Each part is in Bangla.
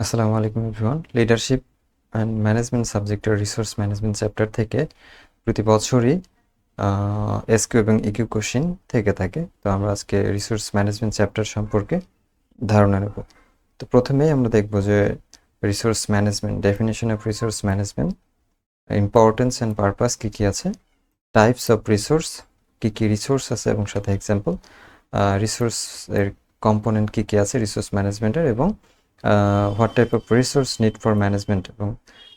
আসসালামু আলাইকুম এভরিওয়ান। লিডারশিপ অ্যান্ড ম্যানেজমেন্ট সাবজেক্টের রিসোর্স ম্যানেজমেন্ট চ্যাপ্টার থেকে প্রতি বছরই এসকিউ এবং ইকিউ কোশ্চেন থেকে থাকে। তো আমরা আজকে রিসোর্স ম্যানেজমেন্ট চ্যাপ্টার সম্পর্কে ধারণা নেব। তো প্রথমেই আমরা দেখব যে resource management, definition of resource management, importance and purpose কী কী আছে, টাইপস অফ রিসোর্স, কী কী রিসোর্স আছে এবং সাথে এক্সাম্পল, রিসোর্সের কম্পোনেন্ট কী কী আছে রিসোর্স ম্যানেজমেন্টের, এবং what type of resource need for management, এবং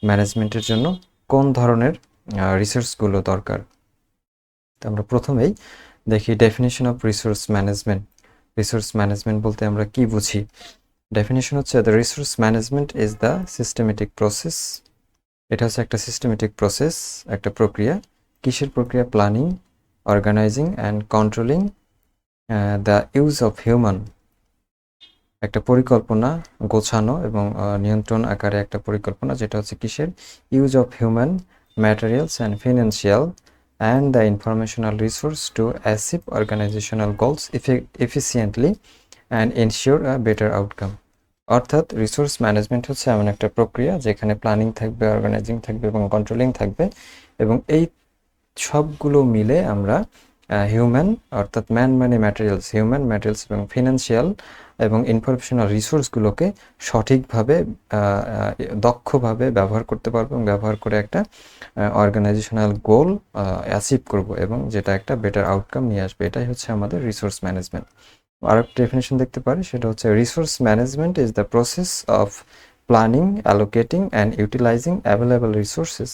ম্যানেজমেন্টের জন্য কোন ধরনের রিসোর্সগুলো দরকার। তো আমরা প্রথমেই দেখি definition of resource management. Resource management বলতে আমরা কি বুঝি? ডেফিনেশন হচ্ছে the resource management is the systematic process. এটা হচ্ছে একটা সিস্টেমেটিক প্রসেস, একটা প্রক্রিয়া। কিসের প্রক্রিয়া? Planning, organising and controlling the use of human. একটা পরিকল্পনা, গোছানো এবং নিয়ন্ত্রণ আকারে একটা পরিকল্পনা, যেটা হচ্ছে কিসের? Use of human, materials and financial and the informational resource to achieve organisational goals efficiently and ensure a better outcome. অর্থাৎ রিসোর্স ম্যানেজমেন্ট হচ্ছে এমন একটা প্রক্রিয়া যেখানে প্ল্যানিং থাকবে, অর্গানাইজিং থাকবে এবং কন্ট্রোলিং থাকবে, এবং এই সবগুলো মিলে আমরা হিউম্যান, অর্থাৎ ম্যান মানে ম্যাটেরিয়ালস, হিউম্যান ম্যাটেরিয়ালস এবং ফিনান্সিয়াল এবং ইনফরমেশনাল রিসোর্সগুলোকে সঠিকভাবে দক্ষভাবে ব্যবহার করতে পারবো, এবং ব্যবহার করে একটা অর্গানাইজেশনাল গোল অ্যাচিভ করব, এবং যেটা একটা বেটার আউটকাম নিয়ে আসবে। এটাই হচ্ছে আমাদের রিসোর্স ম্যানেজমেন্ট। আর একটা ডেফিনেশন দেখতে পারি, সেটা হচ্ছে resource management is the process of planning, allocating and utilising available resources,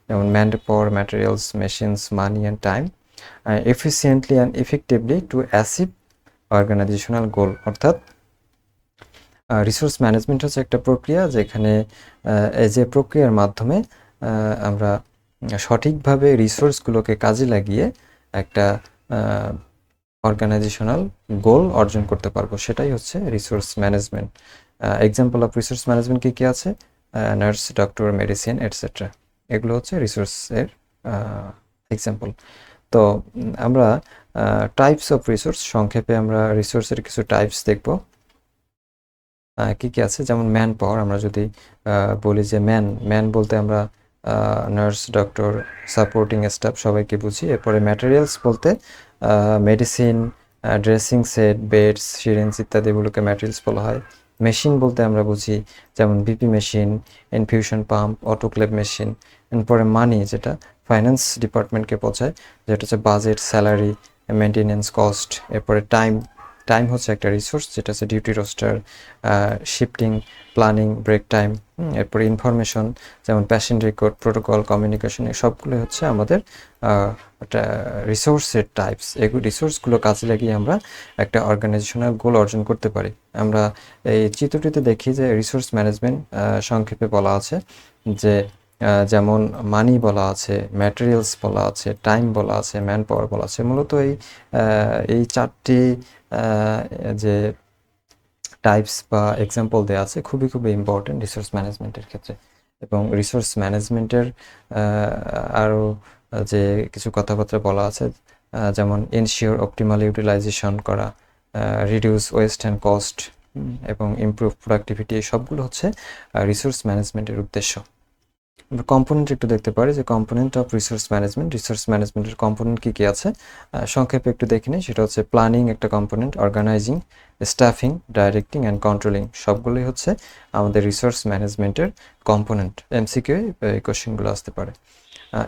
যেমন man power, materials, machines, money and time, efficiently and effectively to achieve organisational goal. অর্থাৎ রিসোর্স ম্যানেজমেন্ট হচ্ছে একটা প্রক্রিয়া যেখানে এই যে প্রক্রিয়ার মাধ্যমে আমরা সঠিকভাবে রিসোর্সগুলোকে কাজে লাগিয়ে একটা অর্গানাইজেশনাল গোল অর্জন করতে পারবো, সেটাই হচ্ছে resource management. Example of resource management কী কী আছে? নার্স, ডক্টর, মেডিসিন এটসেট্রা, এগুলো হচ্ছে রিসোর্সের এক্সাম্পল। তো আমরা টাইপস অফ রিসোর্স, সংক্ষেপে আমরা রিসোর্সের কিছু টাইপস দেখব। কী কী আছে? যেমন ম্যান পাওয়ার, আমরা যদি বলি যে ম্যান বলতে আমরা নার্স, ডক্টর, সাপোর্টিং স্টাফ সবাইকে বুঝি। এরপরে ম্যাটেরিয়ালস বলতে medicine, dressing set, beds, syringe ইত্যাদিগুলোকে ম্যাটেরিয়ালস বলা হয়। মেশিন বলতে আমরা বুঝি যেমন BP machine, infusion pump, autoclave machine. এরপরে মানি, যেটা ফাইন্যান্স ডিপার্টমেন্টকে বোঝায়, যেটা হচ্ছে বাজেট, স্যালারি, মেনটেনেন্স, কস্ট। এরপরে টাইম হচ্ছে একটা রিসোর্স, যেটা হচ্ছে duty roster, shifting, planning, break time. এরপরে ইনফরমেশন, যেমন প্যাশেন্ট রেকর্ড, প্রোটোকল, কমিউনিকেশন, এই সবগুলো হচ্ছে আমাদের রিসোর্সের টাইপস। এগুলো রিসোর্সগুলো কাজে লাগিয়ে আমরা একটা অর্গানাইজেশনাল গোল অর্জন করতে পারি। আমরা এই চিত্রটিতে দেখি যে রিসোর্স ম্যানেজমেন্ট সংক্ষেপে বলা আছে যে যেমন মানি বলা আছে, ম্যাটেরিয়ালস বলা আছে, টাইম বলা আছে, ম্যান পাওয়ার বলা আছে। মূলত এই চারটি যে টাইপস বা এক্সাম্পল দেওয়া আছে খুবই খুবই ইম্পর্টেন্ট রিসোর্স ম্যানেজমেন্টের ক্ষেত্রে। এবং রিসোর্স ম্যানেজমেন্টের আরও যে কিছু কথাবার্তা বলা আছে, যেমন এনশিওর অপটিমাল ইউটিলাইজেশন করা, রিডিউস ওয়েস্ট অ্যান্ড কস্ট, এবং ইমপ্রুভ প্রোডাক্টিভিটি, সবগুলো হচ্ছে রিসোর্স ম্যানেজমেন্টের উদ্দেশ্য। আমরা কম্পোনেন্ট একটু দেখতে পারি যে কম্পোনেন্ট অফ রিসোর্স ম্যানেজমেন্টের কম্পোনেন্ট কী কী আছে সংক্ষেপে একটু দেখে নিই। সেটা হচ্ছে প্ল্যানিং একটা component, organising, staffing, directing and controlling, সবগুলোই হচ্ছে আমাদের রিসোর্স ম্যানেজমেন্টের কম্পোনেন্ট। এমসিকিউ এই কোশ্চেনগুলো আসতে পারে।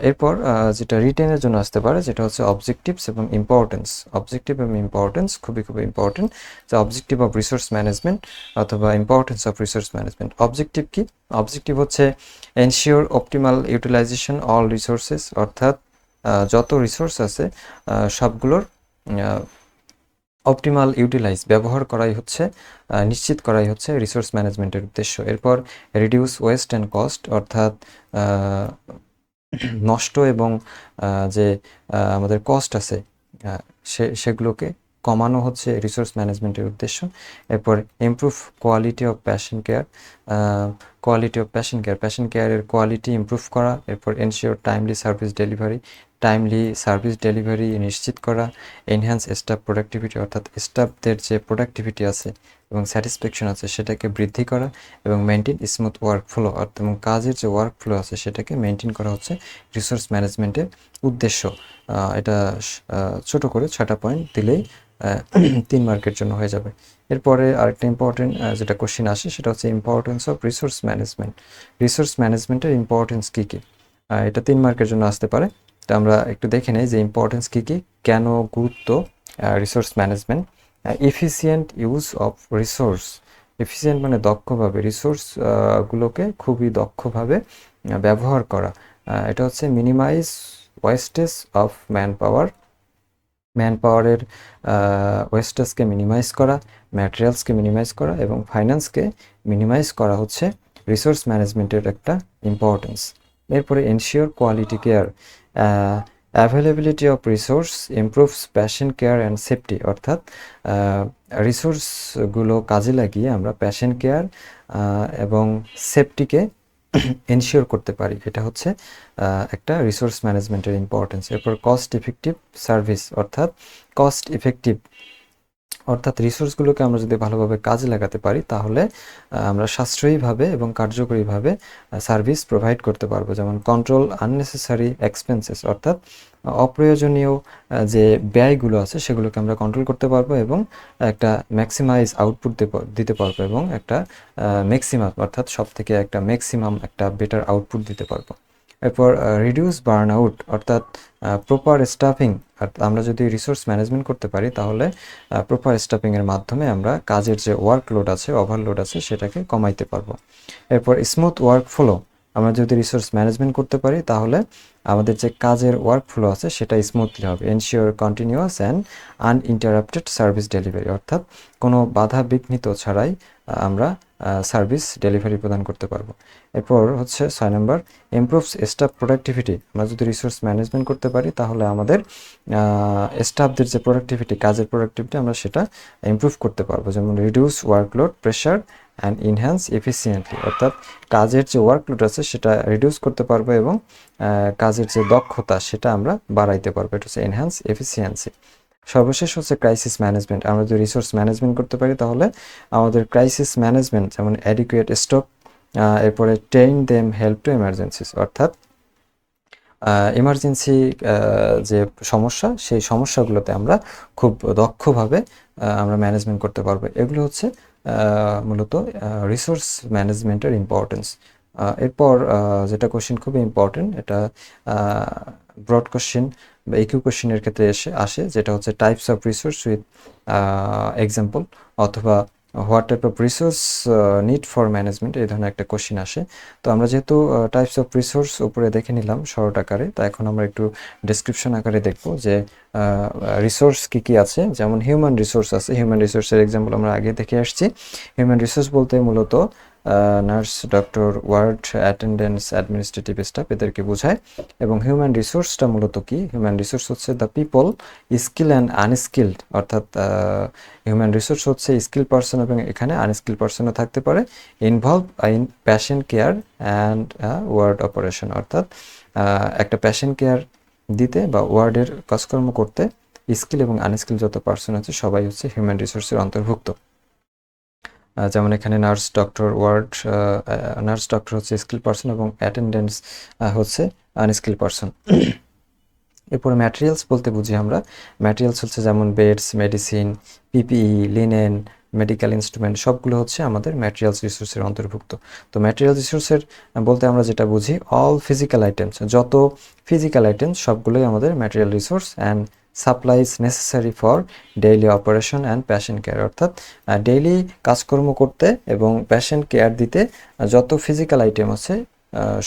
এরপর যেটা রিটেনের জন্য আসতে পারে, যেটা হচ্ছে অবজেক্টিভস এবং ইম্পর্টেন্স। অবজেক্টিভ এবং ইম্পর্টেন্স খুবই খুবই ইম্পর্টেন্ট, যে অবজেক্টিভ অফ রিসোর্স ম্যানেজমেন্ট অথবা importance of resource management. Objective কি? অবজেক্টিভ হচ্ছে ensure optimal utilisation all resources, অর্থাৎ যত রিসোর্স আছে সবগুলোর অপটিমাল ইউটিলাইজ, ব্যবহার করাই হচ্ছে, নিশ্চিত করাই হচ্ছে রিসোর্স ম্যানেজমেন্টের উদ্দেশ্য। এরপর রিডিউস ওয়েস্ট অ্যান্ড কস্ট, অর্থাৎ নষ্ট এবং যে আমাদের কস্ট আছে সেগুলোকে কমানো হচ্ছে রিসোর্স ম্যানেজমেন্টের উদ্দেশ্য। এরপর improve quality of patient care, patient কেয়ারের কোয়ালিটি ইমপ্রুভ করা। এরপর ensure timely service delivery, timely service delivery নিশ্চিত করা, এনহ্যান্স স্টাফ প্রোডাক্টিভিটি অর্থাৎ স্টাফদের যে প্রোডাক্টিভিটি আছে এবং স্যাটিসফ্যাকশন আছে সেটাকে বৃদ্ধি করা, এবং মেনটেন স্মুথ ওয়ার্ক ফ্লো অর্থাৎ এবং কাজের যে ওয়ার্ক ফ্লো আছে সেটাকে মেনটেন করা হচ্ছে রিসোর্স ম্যানেজমেন্টের উদ্দেশ্য। এটা ছোট করে 6টা পয়েন্ট দিলেই 3 মার্কের জন্য হয়ে যাবে। এরপরে আরেকটা ইম্পর্টেন্ট যেটা কোশ্চেন আসে সেটা হচ্ছে importance of resource management. Resource ম্যানেজমেন্টের ইম্পর্টেন্স কী কী, এটা 3 মার্কের জন্য আসতে পারে। তো আমরা একটু দেখে নেই যে ইম্পর্টেন্স কী কী, কেন গুরুত্ব resource management. Efficient use of resource, efficient মানে দক্ষভাবে, রিসোর্স গুলোকে খুবই দক্ষভাবে ব্যবহার করা। এটা হচ্ছে minimise wastage of man power, man পাওয়ারের ওয়েস্টেজকে মিনিমাইজ করা, ম্যাটেরিয়ালসকে মিনিমাইজ করা এবং ফাইন্যান্সকে মিনিমাইজ করা হচ্ছে রিসোর্স ম্যানেজমেন্টের একটা ইম্পর্টেন্স। এরপরে ensure quality care, availability of resource improves patient care and safety অর্থাৎ রিসোর্সগুলো কাজে লাগিয়ে আমরা প্যাশেন্ট কেয়ার এবং সেফটিকে এনশিওর করতে পারি। এটা হচ্ছে একটা রিসোর্স ম্যানেজমেন্টের ইম্পর্টেন্স। এরপর কস্ট ইফেক্টিভ সার্ভিস অর্থাৎ কস্ট ইফেক্টিভ অর্থাৎ রিসোর্সগুলোকে আমরা যদি ভালোভাবে কাজে লাগাতে পারি তাহলে আমরা সাশ্রয়ীভাবে এবং কার্যকরীভাবে সার্ভিস প্রোভাইড করতে পারবো। যেমন কন্ট্রোল আননেসেসারি এক্সপেন্সেস অর্থাৎ অপ্রয়োজনীয় যে ব্যয়গুলো আছে সেগুলোকে আমরা কন্ট্রোল করতে পারবো এবং একটা ম্যাক্সিমাইজ আউটপুট দিতে পারবো এবং একটা ম্যাক্সিমাম অর্থাৎ সব থেকে একটা ম্যাক্সিমাম একটা বেটার আউটপুট দিতে পারবো। এরপর রিডিউস বার্ন আউট অর্থাৎ প্রপার স্টাফিং, আমরা যদি রিসোর্স ম্যানেজমেন্ট করতে পারি তাহলে প্রপার স্টাফিংয়ের মাধ্যমে আমরা কাজের যে ওয়ার্কলোড আছে, ওভারলোড আছে সেটাকে কমাইতে পারবো। এরপর স্মুথ ওয়ার্ক ফ্লো, আমরা যদি রিসোর্স ম্যানেজমেন্ট করতে পারি তাহলে আমাদের যে কাজের ওয়ার্ক ফ্লো আছে সেটা স্মুথলি হবে। Ensure continuous and uninterrupted service delivery অর্থাৎ কোনো বাধা বিঘ্নিত ছাড়াই আমরা সার্ভিস ডেলিভারি প্রদান করতে পারবো। এরপর হচ্ছে 6 নম্বর ইমপ্রুভস স্টাফ প্রোডাক্টিভিটি, আমরা যদি রিসোর্স ম্যানেজমেন্ট করতে পারি তাহলে আমাদের স্টাফদের যে প্রোডাক্টিভিটি, কাজের প্রোডাক্টিভিটি আমরা সেটা ইমপ্রুভ করতে পারবো। যেমন reduce workload pressure and enhance efficiently অর্থাৎ কাজের যে ওয়ার্কলোড আছে সেটা রিডিউস করতে পারবো এবং কাজের যে দক্ষতা সেটা আমরা বাড়াইতে পারবো। এটা হচ্ছে এনহ্যান্স এফিসিয়েন্সি। সর্বশেষ হচ্ছে ক্রাইসিস ম্যানেজমেন্ট, আমরা যদি রিসোর্স ম্যানেজমেন্ট করতে পারি তাহলে আমাদের ক্রাইসিস ম্যানেজমেন্ট যেমন অ্যাডিকুয়েট স্টক, এরপরে train them help to emergencies অর্থাৎ এমার্জেন্সি যে সমস্যা সেই সমস্যাগুলোতে আমরা খুব দক্ষভাবে আমরা ম্যানেজমেন্ট করতে পারবো। এগুলো হচ্ছে মূলত রিসোর্স ম্যানেজমেন্টের ইম্পর্টেন্স। এরপর যেটা কোশ্চেন খুবই ইম্পর্টেন্ট, এটা ব্রড কোশ্চেন বা ইকিউ কোশ্চেনের ক্ষেত্রে আসে যেটা হচ্ছে types of resource with example অথবা what type of resource need for management, এই ধরনের একটা কোশ্চেন আসে। তো আমরা যেহেতু টাইপস অফ রিসোর্স উপরে দেখে নিলাম শর্ট আকারে, তা এখন আমরা একটু ডেসক্রিপশন আকারে দেখব যে রিসোর্স কী কী আছে। যেমন হিউম্যান রিসোর্স আছে, হিউম্যান রিসোর্সের এক্সাম্পল আমরা আগে দেখে আসছি। হিউম্যান রিসোর্স বলতে মূলত nurse, doctor, ward attendants, administrative staff এদেরকে বোঝায়। এবং হিউম্যান রিসোর্সটা মূলত কি, হিউম্যান রিসোর্স হচ্ছে the people skill and unskilled অর্থাৎ হিউম্যান রিসোর্স হচ্ছে স্কিল পার্সন এবং এখানে আনস্কিল পার্সনও থাকতে পারে, involve in patient care and ward operation অর্থাৎ একটা প্যাশেন্ট কেয়ার দিতে বা ওয়ার্ডের কাজকর্ম করতে স্কিল এবং আনস্কিল যত পার্সন আছে সবাই হচ্ছে হিউম্যান রিসোর্সের অন্তর্ভুক্ত। যেমন এখানে nurse, doctor, ward, nurse doctor হচ্ছে স্কিল পার্সন এবং অ্যাটেন্ডেন্স হচ্ছে আনস্কিল পার্সন। এরপরে ম্যাটেরিয়ালস বলতে বুঝি আমরা, ম্যাটেরিয়ালস হচ্ছে যেমন beds, medicine, PPE, linen, medical instrument সবগুলো হচ্ছে আমাদের ম্যাটেরিয়ালস রিসোর্সের অন্তর্ভুক্ত। তো ম্যাটেরিয়াল রিসোর্সের বলতে আমরা যেটা বুঝি অল ফিজিক্যাল আইটেমস, যত ফিজিক্যাল আইটেমস সবগুলোই আমাদের material resource and supplies necessary for daily operation and patient care অর্থাৎ ডেইলি কাজকর্ম করতে এবং প্যাশেন্ট কেয়ার দিতে যত ফিজিক্যাল আইটেম আছে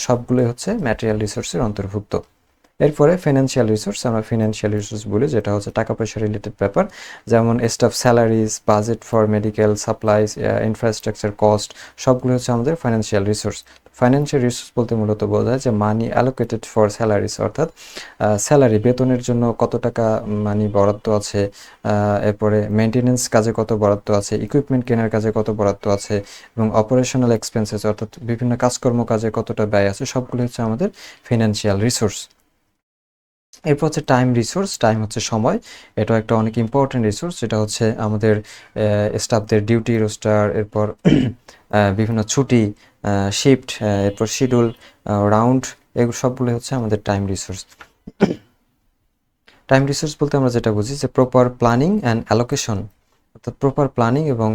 সবগুলোই হচ্ছে ম্যাটেরিয়াল রিসোর্সের অন্তর্ভুক্ত। এরপরে ফিনান্সিয়াল রিসোর্স, আমরা ফিনান্সিয়াল রিসোর্স বলি যেটা হচ্ছে টাকা পয়সা রিলেটেড ব্যাপার, যেমন staff salaries, budget for medical supplies, infrastructure cost সবগুলো হচ্ছে আমাদের ফাইন্যান্সিয়াল রিসোর্স। ফাইন্যান্সিয়াল রিসোর্স বলতে মূলত বোঝায় যে মানি অ্যালোকেটেড ফর স্যালারিজ অর্থাৎ স্যালারি বেতনের জন্য কত টাকা মানি বরাদ্দ আছে, এরপরে মেনটেনেন্স কাজে কত বরাদ্দ আছে, ইকুইপমেন্ট কেনার কাজে কত বরাদ্দ আছে এবং অপারেশনাল এক্সপেন্সেস অর্থাৎ বিভিন্ন কাজকর্ম কাজে কতটা ব্যয় আছে সবগুলো হচ্ছে আমাদের ফিনান্সিয়াল রিসোর্স। এরপর হচ্ছে টাইম রিসোর্স। টাইম হচ্ছে সময়, এটা একটা অনেক ইম্পর্টেন্ট রিসোর্স। এটা হচ্ছে আমাদের স্টাফদের ডিউটি রোস্টার, এরপর বিভিন্ন ছুটি, শিফট, এরপর শিডিউল, রাউন্ড, এগুলো সবগুলো হচ্ছে আমাদের টাইম রিসোর্স। টাইম রিসোর্স বলতে আমরা যেটা বুঝি যে প্রপার প্ল্যানিং অ্যান্ড অ্যালোকেশন, অর্থাৎ প্রপার প্ল্যানিং এবং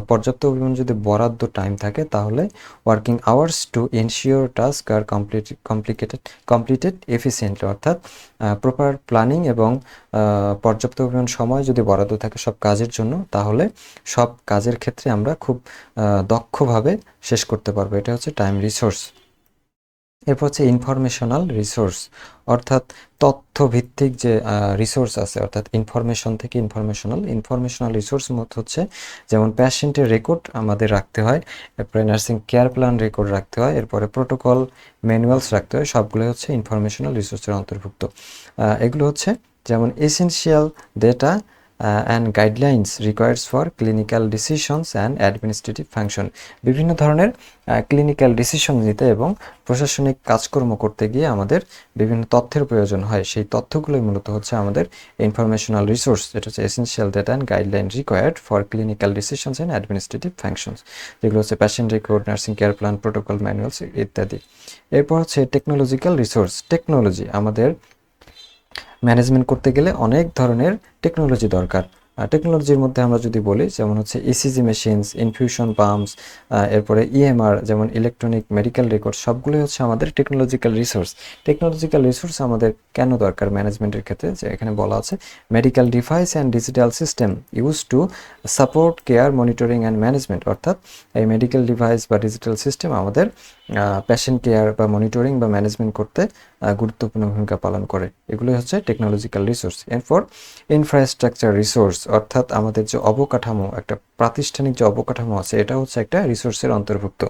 পর্যাপ্ত পরিমাণ যদি বরাদ্দ টাইম থাকে তাহলে working hours to ensure task are completed efficiently, অর্থাৎ প্রপার প্ল্যানিং এবং পর্যাপ্ত পরিমাণ সময় যদি বরাদ্দ থাকে সব কাজের জন্য, তাহলে সব কাজের ক্ষেত্রে আমরা খুব দক্ষভাবে শেষ করতে পারবো। এটা হচ্ছে টাইম রিসোর্স। এরপর হচ্ছে ইনফরমেশনাল রিসোর্স, অর্থাৎ তথ্য ভিত্তিক যে রিসোর্স আছে, অর্থাৎ ইনফরমেশন থেকে ইনফরমেশনাল রিসোর্স মধ্যে হচ্ছে যেমন পেশেন্টের রেকর্ড আমাদের রাখতে হয়, এরপরে নার্সিং কেয়ার প্ল্যান রেকর্ড রাখতে হয়, এরপরে প্রোটোকল ম্যানুয়ালস রাখতে হয়, সবগুলো হচ্ছে ইনফরমেশনাল রিসোর্সের অন্তর্ভুক্ত। এগুলো হচ্ছে যেমন essential data and guidelines requires for clinical decisions and administrative function. বিভিন্ন ধরনের ক্লিনিক্যাল ডিসিশন নিতে এবং প্রশাসনিক কাজকর্ম করতে গিয়ে আমাদের বিভিন্ন তথ্যের প্রয়োজন হয়, সেই তথ্যগুলোই মূলত হচ্ছে আমাদের ইনফরমেশনাল রিসোর্স। এটা হচ্ছে essential data and guideline required for clinical decisions and administrative functions, যেগুলো হচ্ছে patient record, nursing care plan, protocol manuals ইত্যাদি। এরপর হচ্ছে টেকনোলজিক্যাল রিসোর্স। টেকনোলজি আমাদের ম্যানেজমেন্ট করতে গেলে অনেক ধরনের টেকনোলজি দরকার। টেকনোলজির মধ্যে আমরা যদি বলি যেমন হচ্ছে ইসিজি মেশিনস, ইনফিউশন পাম্পস, এরপরে ইএমআর যেমন ইলেকট্রনিক মেডিকেল রেকর্ড, সবগুলোই হচ্ছে আমাদের টেকনোলজিক্যাল রিসোর্স। টেকনোলজিক্যাল রিসোর্স আমাদের কেন দরকার ম্যানেজমেন্টের ক্ষেত্রে, যে এখানে বলা আছে medical device and digital system use to support care monitoring and management, অর্থাৎ এই মেডিকেল ডিভাইস বা ডিজিটাল সিস্টেম আমাদের পেশেন্ট কেয়ার বা মনিটরিং বা ম্যানেজমেন্ট করতে গুরুত্বপূর্ণ ভূমিকা পালন করে। এগুলোই হচ্ছে টেকনোলজিক্যাল রিসোর্স। এরপর ইনফ্রাস্ট্রাকচার রিসোর্স, অর্থাৎ আমাদের যে অবকাঠামো, একটা প্রাতিষ্ঠানিক যে অবকাঠামো আছে, এটা হচ্ছে একটা রিসোর্সের অন্তর্ভুক্ত।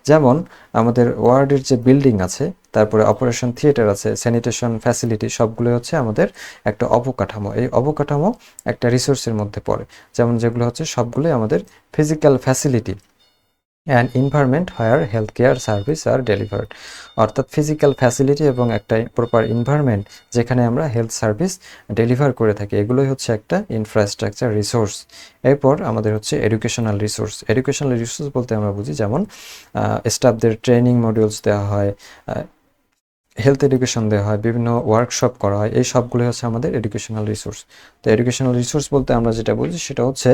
যেমন আমাদের ওয়ার্ডের যে বিল্ডিং আছে, তারপরে অপারেশন থিয়েটার আছে, স্যানিটেশন ফ্যাসিলিটি, সবগুলো হচ্ছে আমাদের একটা অবকাঠামো। এই অবকাঠামো একটা রিসোর্সের মধ্যে পড়ে, যেমন যেগুলো হচ্ছে সবগুলোই আমাদের physical facility and environment where health care service are delivered, অর্থাৎ ফিজিক্যাল ফ্যাসিলিটি এবং একটা প্রপার এনভায়রনমেন্ট যেখানে আমরা হেলথ সার্ভিস ডেলিভার করে থাকি, এগুলোই হচ্ছে একটা ইনফ্রাস্ট্রাকচার রিসোর্স। এরপর আমাদের হচ্ছে এডুকেশনাল রিসোর্স। এডুকেশনাল রিসোর্স বলতে আমরা বুঝি যেমন স্টাফদের ট্রেনিং মডিউলস দেওয়া হয়, হেলথ এডুকেশন দেওয়া হয়, বিভিন্ন ওয়ার্কশপ করা হয়, এই সবগুলো হচ্ছে আমাদের এডুকেশনাল রিসোর্স। তো এডুকেশনাল রিসোর্স বলতে আমরা যেটা বুঝি সেটা হচ্ছে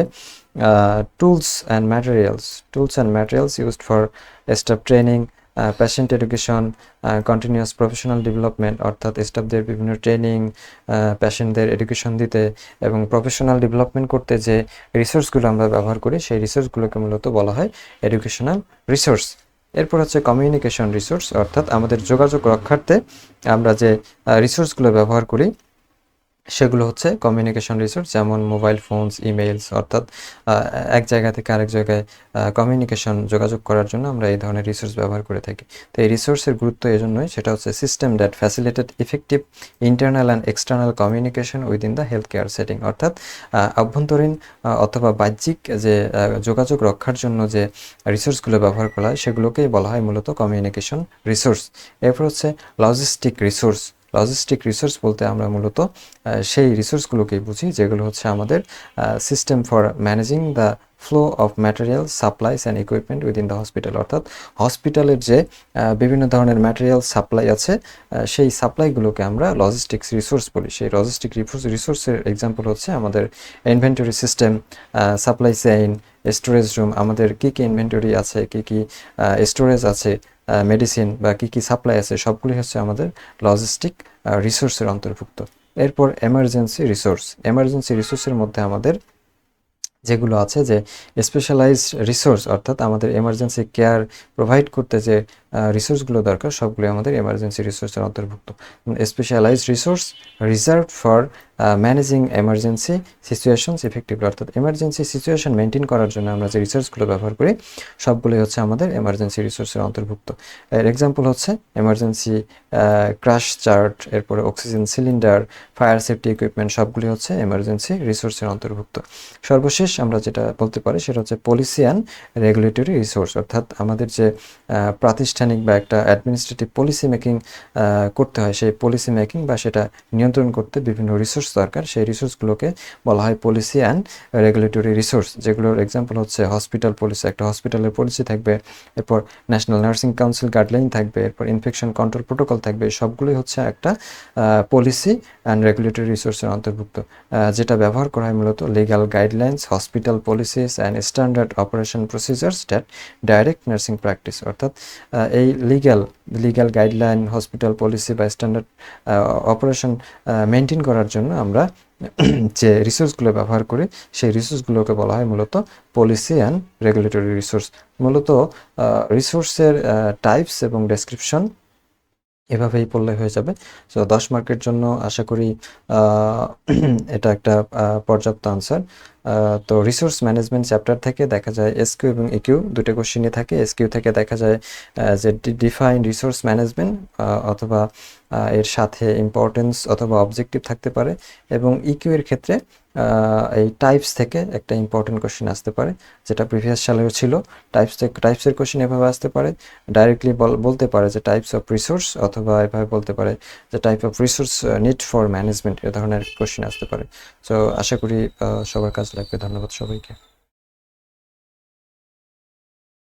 tools and materials used for staff training, patient education, continuous professional development, অর্থাৎ স্টাফদের বিভিন্ন ট্রেনিং, পেশেন্টদের এডুকেশন দিতে এবং প্রফেশনাল ডেভেলপমেন্ট করতে যে রিসোর্সগুলো আমরা ব্যবহার করি, সেই রিসোর্সগুলোকে মূলত বলা হয় এডুকেশনাল রিসোর্স। এরপর হচ্ছে কমিউনিকেশন রিসোর্স, অর্থাৎ আমাদের যোগাযোগ রক্ষার্থে আমরা যে রিসোর্সগুলো ব্যবহার করি সেগুলো হচ্ছে কমিউনিকেশন রিসোর্স, যেমন মোবাইল ফোনস, ইমেইলস, অর্থাৎ এক জায়গা থেকে আরেক জায়গায় কমিউনিকেশন যোগাযোগ করার জন্য আমরা এই ধরনের রিসোর্স ব্যবহার করে থাকি। তো এই রিসোর্সের গুরুত্ব এই জন্যই, সেটা হচ্ছে system that facilitate effective internal and external communication within the health care setting, অর্থাৎ অভ্যন্তরীণ অথবা বাহ্যিক যে যোগাযোগ রক্ষার জন্য যে রিসোর্সগুলো ব্যবহার করা হয় সেগুলোকেই বলা হয় মূলত কমিউনিকেশন রিসোর্স। এরপর হচ্ছে লজিস্টিক রিসোর্স। লজিস্টিক রিসোর্স বলতে আমরা মূলত সেই রিসোর্সগুলোকেই বুঝি যেগুলো হচ্ছে আমাদের system for managing the flow of material, supplies and equipment within the hospital, অর্থাৎ হসপিটালের যে বিভিন্ন ধরনের ম্যাটেরিয়াল সাপ্লাই আছে, সেই সাপ্লাইগুলোকে আমরা লজিস্টিক্স রিসোর্স বলি। সেই লজিস্টিক রিসোর্সের এক্সাম্পল হচ্ছে আমাদের inventory system, supply chain, storage room, আমাদের কী কী ইনভেন্টরি আছে, কী কী স্টোরেজ আছে, মেডিসিন বা কী কী সাপ্লাই আছে, সবগুলি হচ্ছে আমাদের লজিস্টিক রিসোর্সের অন্তর্ভুক্ত। এরপর এমার্জেন্সি রিসোর্স। এমার্জেন্সি রিসোর্সের মধ্যে আমাদের যেগুলো আছে যে স্পেশালাইজড রিসোর্স, অর্থাৎ আমাদের এমার্জেন্সি কেয়ার প্রোভাইড করতে যে রিসোর্সগুলো দরকার সবগুলো আমাদের এমার্জেন্সি রিসোর্সের অন্তর্ভুক্ত। Specialised resource reserved for managing emergency situations effectively, অর্থাৎ এমার্জেন্সি সিচুয়েশন মেনটেন করার জন্য আমরা যে রিসোর্সগুলো ব্যবহার করি সবগুলোই হচ্ছে আমাদের এমার্জেন্সি রিসোর্সের অন্তর্ভুক্ত। এর এক্সাম্পল হচ্ছে এমার্জেন্সি ক্রাশ চার্ট, এরপরে oxygen cylinder, fire safety equipment, সবগুলি হচ্ছে এমার্জেন্সি রিসোর্সের অন্তর্ভুক্ত। সর্বশেষ আমরা যেটা বলতে পারি সেটা হচ্ছে পলিসি অ্যান্ড রেগুলেটরি রিসোর্স, অর্থাৎ আমাদের যে প্রাতিষ্ঠানিক বা একটা অ্যাডমিনিস্ট্রেটিভ পলিসি মেকিং করতে হয়, সেই পলিসি মেকিং বা সেটা নিয়ন্ত্রণ করতে বিভিন্ন রিসোর্স দরকার, সেই রিসোর্সগুলোকে বলা হয় পলিসি অ্যান্ড রেগুলেটরি রিসোর্স, যেগুলোর এক্সাম্পল হচ্ছে হসপিটাল পলিসি, একটা হসপিটালের পলিসি থাকবে, এরপর ন্যাশনাল নার্সিং কাউন্সিল গাইডলাইন থাকবে, এরপর ইনফেকশন কন্ট্রোল প্রোটোকল থাকবে। সবগুলোই হচ্ছে একটা পলিসি অ্যান্ড রেগুলেটরি রিসোর্সের অন্তর্ভুক্ত, যেটা ব্যবহার করা হয় মূলত legal guidelines, hospital policies and standard operation procedures that direct nursing practice, অর্থাৎ এই লিগ্যাল গাইডলাইন, হসপিটাল পলিসি বা স্ট্যান্ডার্ড অপারেশন মেনটেন করার জন্য আমরা যে রিসোর্সগুলো ব্যবহার করি, সেই রিসোর্সগুলোকে বলা হয় মূলত পলিসি অ্যান্ড রেগুলেটরি রিসোর্স। মূলত রিসোর্সের টাইপস এবং ডেসক্রিপশন এভাবেই পড়লে হয়ে যাবে। সো 10 মার্কের জন্য আশা করি এটা একটা পর্যাপ্ত আনসার। তো রিসোর্স ম্যানেজমেন্ট চ্যাপ্টার থেকে দেখা যায় এসকিউ এবং ইকিউ দুটো কোশ্চেনই থাকে। এসকিউ থেকে দেখা যায় যে ডিফাইন রিসোর্স ম্যানেজমেন্ট অথবা এর সাথে ইম্পর্টেন্স অথবা অবজেক্টিভ থাকতে পারে, এবং ইকিউ এর ক্ষেত্রে এই টাইপস থেকে একটা ইম্পর্টেন্ট কোশ্চেন আসতে পারে, যেটা প্রিভিয়াস সালেও ছিল। টাইপসের কোশ্চেন এভাবে আসতে পারে, ডাইরেক্টলি বলতে পারে যে টাইপস অফ রিসোর্স, অথবা এভাবে বলতে পারে যে type of resource need for management, এ ধরনের কোশ্চেন আসতে পারে। সো আশা করি সবার কাজ লাগবে। ধন্যবাদ সবাইকে।